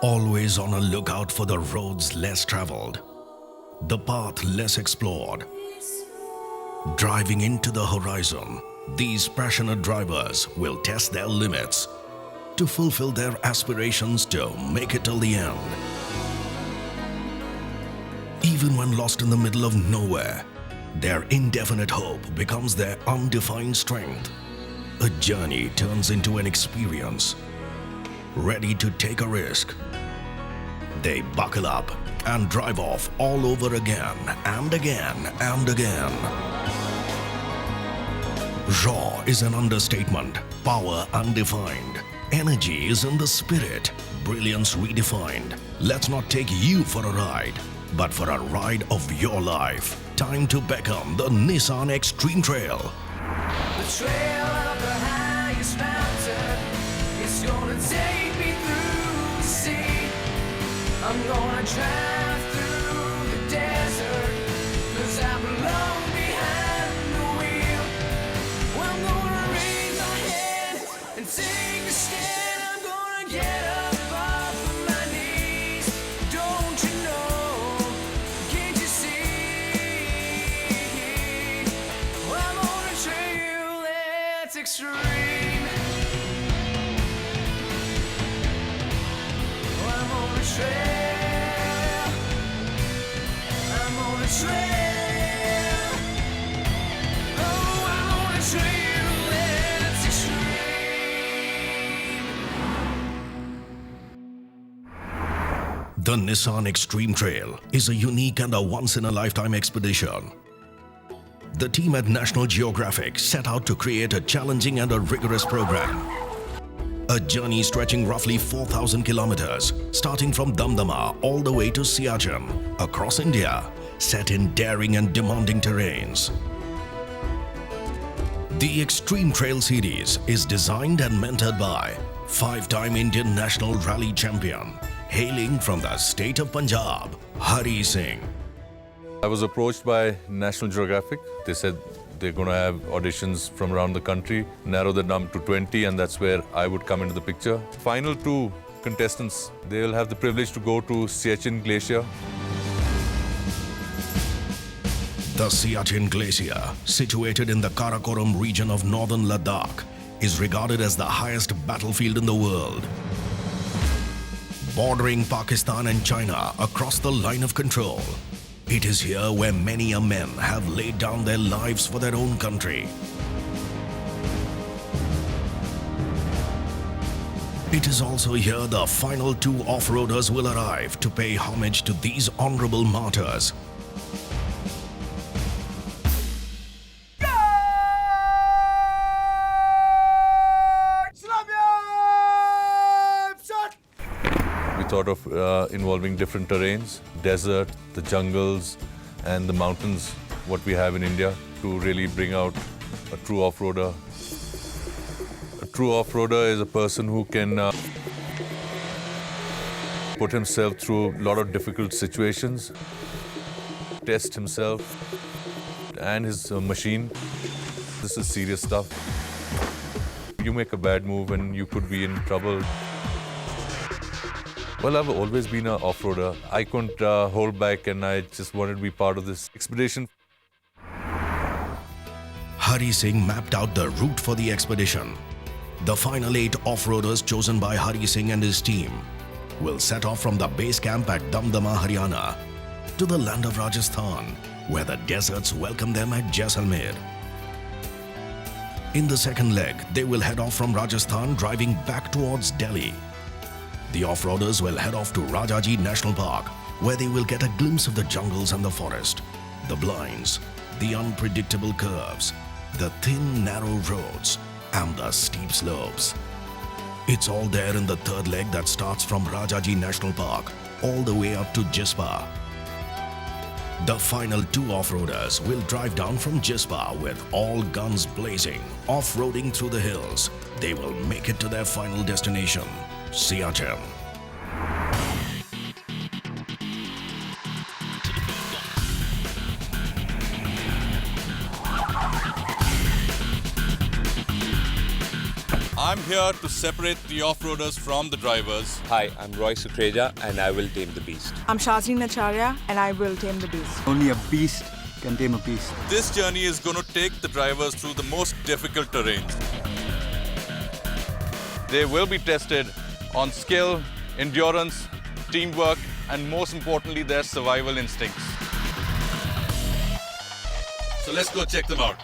Always on a lookout for the roads less traveled, the path less explored. Driving into the horizon, these passionate drivers will test their limits to fulfill their aspirations to make it till the end. Even when lost in the middle of nowhere, their indefinite hope becomes their undefined strength. A journey turns into an experience. Ready to take a risk, they buckle up and drive off all over again and again and again. Raw is an understatement, power undefined. Energy is in the spirit, brilliance redefined. Let's not take you for a ride, but for a ride of your life. Time to beckon the Nissan X-Treme Trail. The trail of the highest mountain is gonna take me through the sea. I'm gonna drive through the desert, 'cause I belong behind the wheel. I'm gonna raise my head and take a stand. I'm gonna get up off of my knees. Don't you know? Can't you see? I'm on a trail that's extreme. I'm on a trail. I'm on a trail. Oh, I'm on a trail that's extreme. The Nissan X-Treme Trail is a unique and a once-in-a-lifetime expedition. The team at National Geographic set out to create a challenging and a rigorous program. A journey stretching roughly 4,000 kilometers, starting from Damdama all the way to Siachen, across India, set in daring and demanding terrains. The X-Treme Trail series is designed and mentored by five-time Indian National Rally Champion, hailing from the state of Punjab, Hari Singh. I was approached by National Geographic. They said they're going to have auditions from around the country, narrow the number to 20, and that's where I would come into the picture. Final two contestants, they will have the privilege to go to Siachen Glacier. The Siachen Glacier, situated in the Karakoram region of northern Ladakh, is regarded as the highest battlefield in the world. Bordering Pakistan and China across the line of control, it is here where many a men have laid down their lives for their own country. It is also here the final two off-roaders will arrive to pay homage to these honorable martyrs. We thought of involving different terrains, desert, the jungles, and the mountains, what we have in India, to really bring out a true off-roader. A true off-roader is a person who can put himself through a lot of difficult situations, test himself and his machine. This is serious stuff. You make a bad move and you could be in trouble. Well, I've always been an off-roader. I couldn't hold back, and I just wanted to be part of this expedition. Hari Singh mapped out the route for the expedition. The final 8 off-roaders chosen by Hari Singh and his team will set off from the base camp at Damdama, Haryana, to the land of Rajasthan, where the deserts welcome them at Jaisalmer. In the second leg, they will head off from Rajasthan, driving back towards Delhi. The off-roaders will head off to Rajaji National Park, where they will get a glimpse of the jungles and the forest, the blinds, the unpredictable curves, the thin, narrow roads, and the steep slopes. It's all there in the third leg that starts from Rajaji National Park all the way up to Jispa. The final 2 off-roaders will drive down from Jispa with all guns blazing, off-roading through the hills. They will make it to their final destination, Siachen. I'm here to separate the off-roaders from the drivers. Hi, I'm Roy Sukreja and I will tame the beast. I'm Shazleen Acharya and I will tame the beast. Only a beast can tame a beast. This journey is going to take the drivers through the most difficult terrains. They will be tested on skill, endurance, teamwork, and most importantly, their survival instincts. So let's go check them out.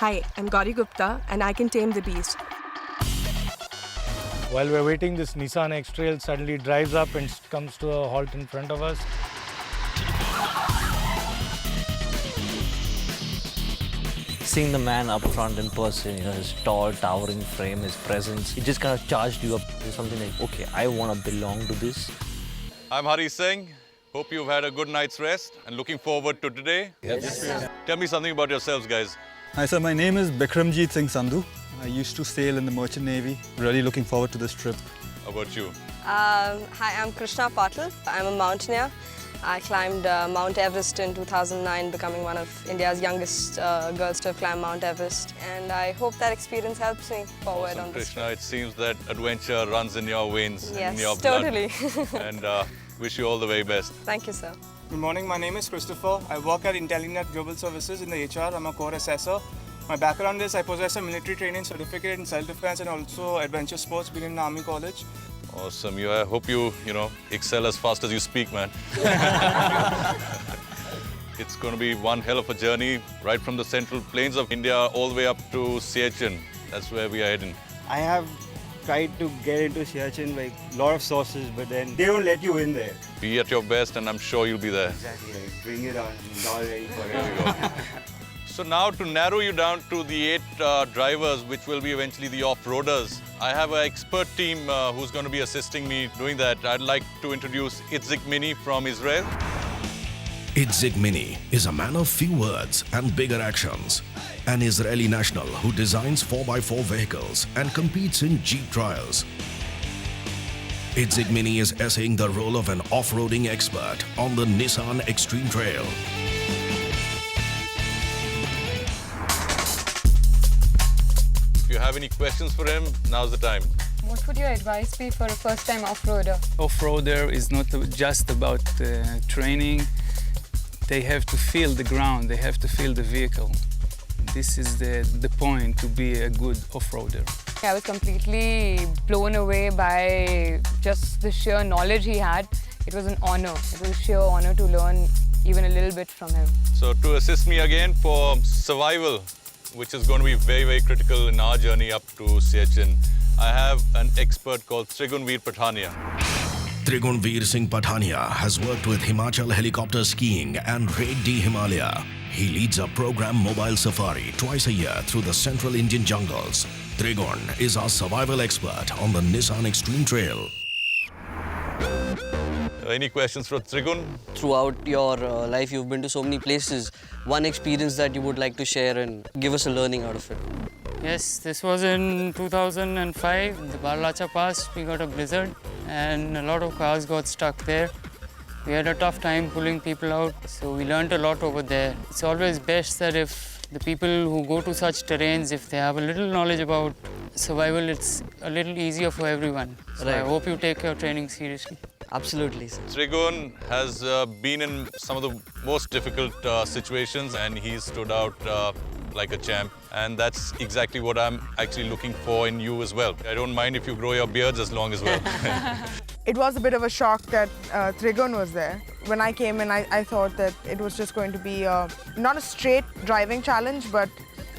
Hi, I'm Gauri Gupta and I can tame the beast. While we're waiting, this Nissan X-Trail suddenly drives up and comes to a halt in front of us. Seeing the man up front in person, his tall, towering frame, his presence, it just kind of charged you up to something like, okay, I want to belong to this. I'm Hari Singh. Hope you've had a good night's rest and looking forward to today. Yes. Tell me something about yourselves, guys. Hi sir, my name is Bikramjeet Singh Sandhu. I used to sail in the Merchant Navy. Really looking forward to this trip. How about you? Hi, I'm Krishna Patil. I'm a mountaineer. I climbed Mount Everest in 2009, becoming one of India's youngest girls to have climbed Mount Everest. And I hope that experience helps me forward on this Krishna, trip. it seems that adventure runs in your veins, Yes, in your blood. totally. And wish you all the very best. Thank you, sir. Good morning, my name is Christopher. I work at Intellinet Global Services in the HR. I'm a core assessor. My background is I possess a military training certificate in self-defense and also adventure sports, been in Army College. Awesome. I hope you excel as fast as you speak, man. It's going to be one hell of a journey, right from the central plains of India all the way up to Siachen. That's where we are heading. I have tried to get into Siachen, like a lot of sources, but then they don't let you in there. Be at your best and I'm sure you'll be there. Exactly, like, bring it on, I'm all ready for There it. we go. So now to narrow you down to the 8 drivers, which will be eventually the off-roaders, I have an expert team who's going to be assisting me doing that. I'd like to introduce Itzik Mini from Israel. Itzik Mini is a man of few words and bigger actions. An Israeli national who designs 4x4 vehicles and competes in Jeep trials. Itzik Mini is essaying the role of an off-roading expert on the Nissan X-Treme Trail. If you have any questions for him, now's the time. What would your advice be for a first-time off-roader? Off-roader is not just about training. They have to feel the ground, they have to feel the vehicle. This is the point to be a good off-roader. I was completely blown away by just the sheer knowledge he had. It was an honor. It was a sheer honor to learn even a little bit from him. So to assist me again for survival, which is going to be very, very critical in our journey up to Siachen, I have an expert called Trigunveer Pathania. Trigunveer Singh Pathania has worked with Himachal Helicopter Skiing and Raid D Himalaya. He leads a program mobile safari twice a year through the central Indian jungles. Trigun is our survival expert on the Nissan X-Treme Trail. Any questions for Trigun? Throughout your life, you've been to so many places. One experience that you would like to share and give us a learning out of it. Yes, this was in 2005, the Barlacha Pass. We got a blizzard and a lot of cars got stuck there. We had a tough time pulling people out, so we learned a lot over there. It's always best that if the people who go to such terrains, if they have a little knowledge about survival, it's a little easier for everyone. So I hope you take your training seriously. Absolutely, sir. Trigun has been in some of the most difficult situations and he's stood out like a champ. And that's exactly what I'm actually looking for in you as well. I don't mind if you grow your beards as long as well. It was a bit of a shock that Trigun was there. When I came in, I thought that it was just going to be not a straight driving challenge, but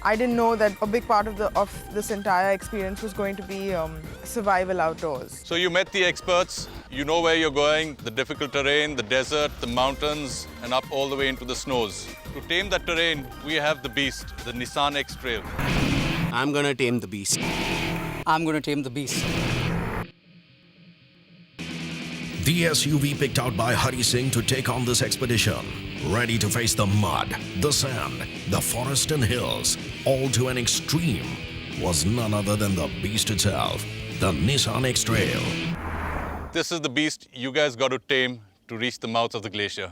I didn't know that a big part of this entire experience was going to be survival outdoors. So you met the experts, you know where you're going, the difficult terrain, the desert, the mountains, and up all the way into the snows. To tame that terrain, we have the beast, the Nissan X-Trail. I'm gonna tame the beast. I'm going to tame the beast. The SUV picked out by Hari Singh to take on this expedition, ready to face the mud, the sand, the forest and hills, all to an extreme, was none other than the beast itself, the Nissan X-Trail. This is the beast you guys got to tame to reach the mouth of the glacier.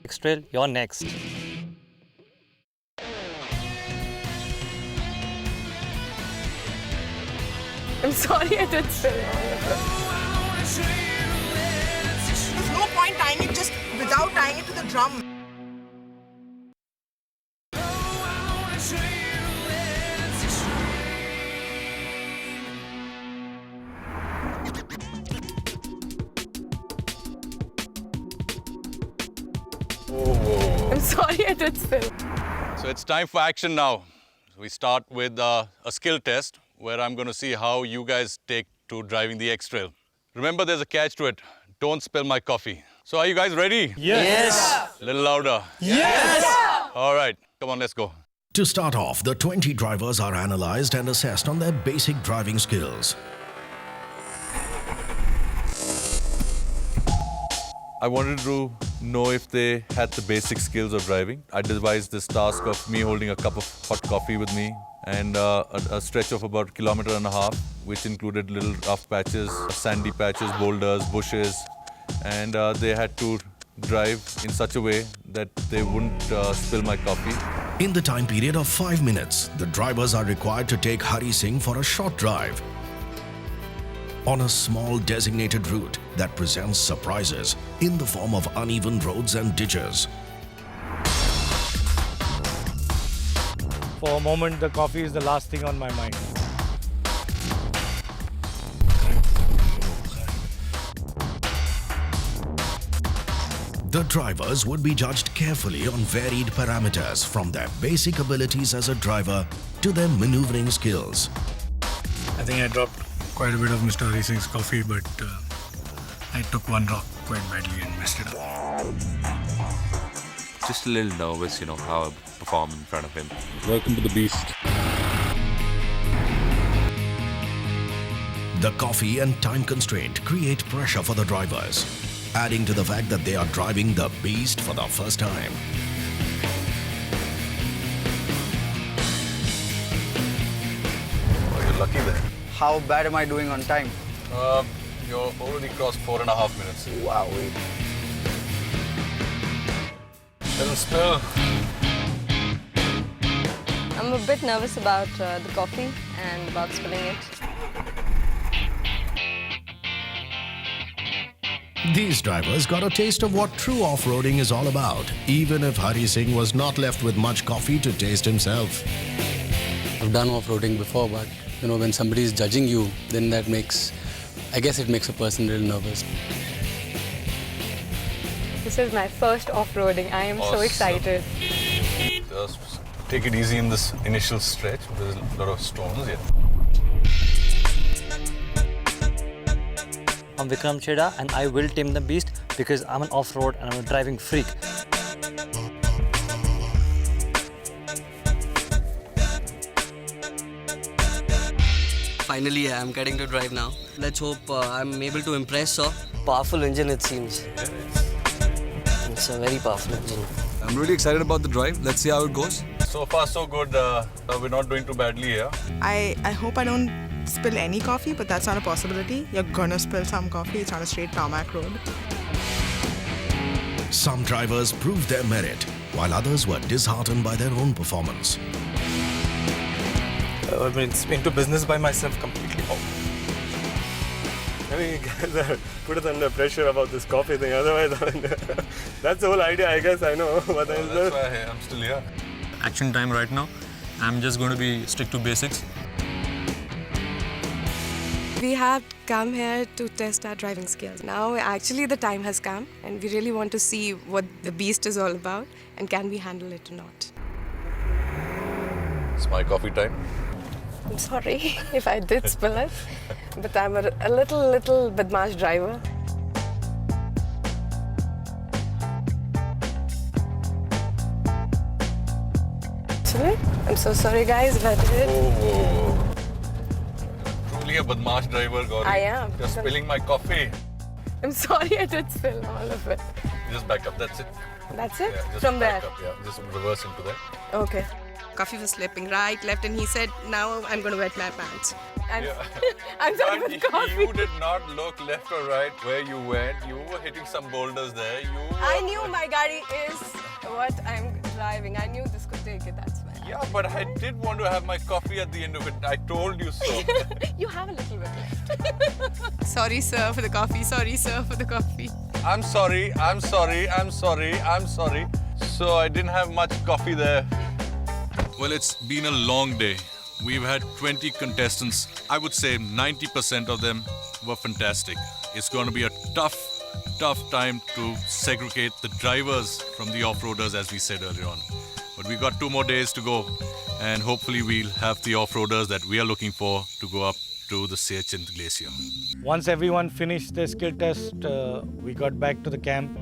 X-Trail, you're next. I'm sorry I did spill all of it. There's no point tying it just without tying it to the drum. I'm sorry I did spill. So it's time for action now. We start with a skill test where I'm going to see how you guys take to driving the X-Trail. Remember, there's a catch to it. Don't spill my coffee. So are you guys ready? Yes. A little louder. Yes. All right, come on, let's go. To start off, the 20 drivers are analyzed and assessed on their basic driving skills. I wanted to know if they had the basic skills of driving. I devised this task of me holding a cup of hot coffee with me and a stretch of about 1.5 kilometers, which included little rough patches, sandy patches, boulders, bushes, and they had to drive in such a way that they wouldn't spill my coffee. In the time period of 5 minutes, the drivers are required to take Hari Singh for a short drive on a small designated route that presents surprises in the form of uneven roads and ditches. For a moment, the coffee is the last thing on my mind. The drivers would be judged carefully on varied parameters from their basic abilities as a driver to their maneuvering skills. I think I dropped quite a bit of Mr. Hari Singh's coffee, but I took one rock quite badly and messed it up. Just a little nervous, how I perform in front of him. Welcome to the beast. The coffee and time constraint create pressure for the drivers, adding to the fact that they are driving the beast for the first time. Oh, you're lucky there. How bad am I doing on time? You're already crossed 4.5 minutes. Wow. Little spill. I'm a bit nervous about the coffee and about spilling it. These drivers got a taste of what true off-roading is all about, even if Hari Singh was not left with much coffee to taste himself. I've done off-roading before, but when somebody is judging you, then that makes, I guess it makes a person a little nervous. This is my first off-roading. I am so excited. Just take it easy in this initial stretch. There's a lot of stones here. I'm Vikram Cheda and I will tame the beast because I'm an off-road and I'm a driving freak. Finally, I'm getting to drive now. Let's hope I'm able to impress, sir. Powerful engine, it seems. It's a very powerful engine. I'm really excited about the drive. Let's see how it goes. So far, so good. We're not doing too badly here. I hope I don't spill any coffee, but that's not a possibility. You're gonna spill some coffee. It's on a straight tarmac road. Some drivers proved their merit, while others were disheartened by their own performance. I mean, into business by myself completely. I mean, you guys are put us under pressure about this coffee thing. Otherwise, that's the whole idea, I guess. I know. But that's why I'm still here. Action time right now. I'm just going to be stick to basics. We have come here to test our driving skills. Now, actually, the time has come, and we really want to see what the beast is all about, and can we handle it or not. It's my coffee time. I'm sorry if I did spill it, but I'm a little badmash driver. I'm so sorry, guys, if I did. Oh. Truly a badmash driver, Gauri. I am. You're spilling my coffee. I'm sorry I did spill all of it. Just back up, that's it. That's it? Yeah, just From back there? Up, yeah. Just reverse into that. Okay. Coffee was slipping right, left, and he said, now I'm going to wet my pants. I'm done But with coffee. You did not look left or right where you went. You were hitting some boulders there. I knew my gari is what I'm driving. I knew this could take it, that's why. Yeah, but I did want to have my coffee at the end of it. I told you so. You have a little bit left. Sorry, sir, for the coffee. Sorry, sir, for the coffee. I'm sorry. So I didn't have much coffee there. Well, it's been a long day. We've had 20 contestants. I would say 90% of them were fantastic. It's going to be a tough time to segregate the drivers from the off-roaders, as we said earlier on. But we've got 2 more days to go, and hopefully we'll have the off-roaders that we are looking for to go up to the Siachen Glacier. Once everyone finished their skill test, we got back to the camp.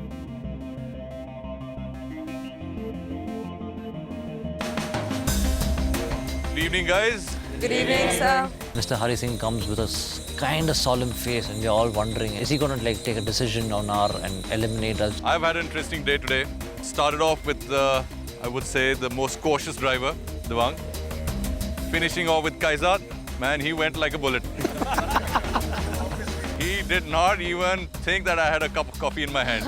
Good evening, guys. Good evening, sir. Mr. Hari Singh comes with a kind of solemn face, and we're all wondering, is he going to like take a decision on our and eliminate us? I've had an interesting day today. Started off with I would say the most cautious driver, Devang. Finishing off with Kaizad. Man, he went like a bullet. He did not even think that I had a cup of coffee in my hand.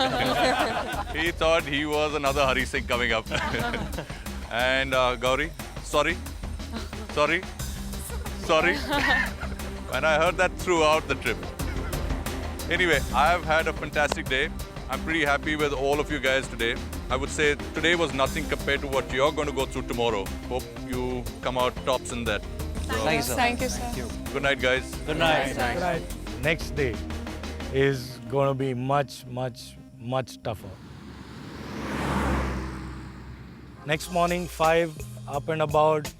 He thought he was another Hari Singh coming up. And Gauri, sorry. And I heard that throughout the trip. Anyway, I have had a fantastic day. I'm pretty happy with all of you guys today. I would say today was nothing compared to what you're going to go through tomorrow. Hope you come out tops in that. So, Thank you, sir. good night, guys. Good night. Next day is going to be much tougher. Next morning, 5, up and about,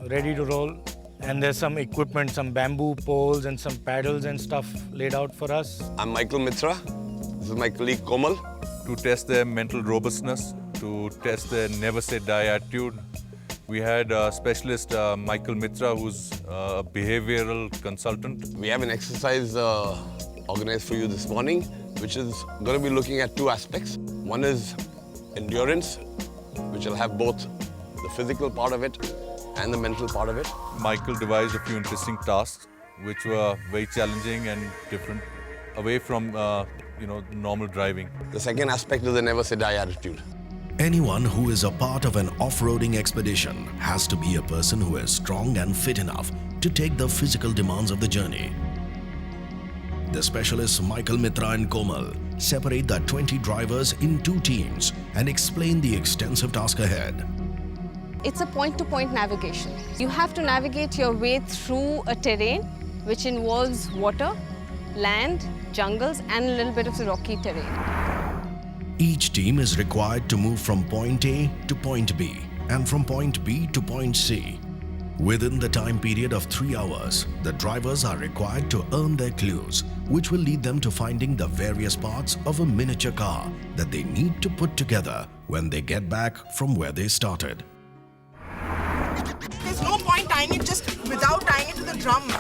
ready to roll. And there's some equipment, some bamboo poles and some paddles and stuff laid out for us. I'm Michael Mitra. This is my colleague Komal. To test their mental robustness, to test their never say die attitude, we had specialist Michael Mitra, who's a behavioral consultant. We have an exercise organized for you this morning, which is going to be looking at 2 aspects. One is endurance, which will have both the physical part of it and the mental part of it. Michael devised a few interesting tasks, which were very challenging and different, away from normal driving. The second aspect is the never say die attitude. Anyone who is a part of an off-roading expedition has to be a person who is strong and fit enough to take the physical demands of the journey. The specialists Michael Mitra and Komal separate the 20 drivers in 2 teams and explain the extensive task ahead. It's a point-to-point navigation. You have to navigate your way through a terrain which involves water, land, jungles, and a little bit of the rocky terrain. Each team is required to move from point A to point B and from point B to point C. Within the time period of 3 hours, the drivers are required to earn their clues, which will lead them to finding the various parts of a miniature car that they need to put together when they get back from where they started. There's no point tying it just without tying it to the drum.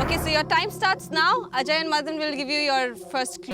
Okay, so your time starts now. Ajay and Madan will give you your first clue.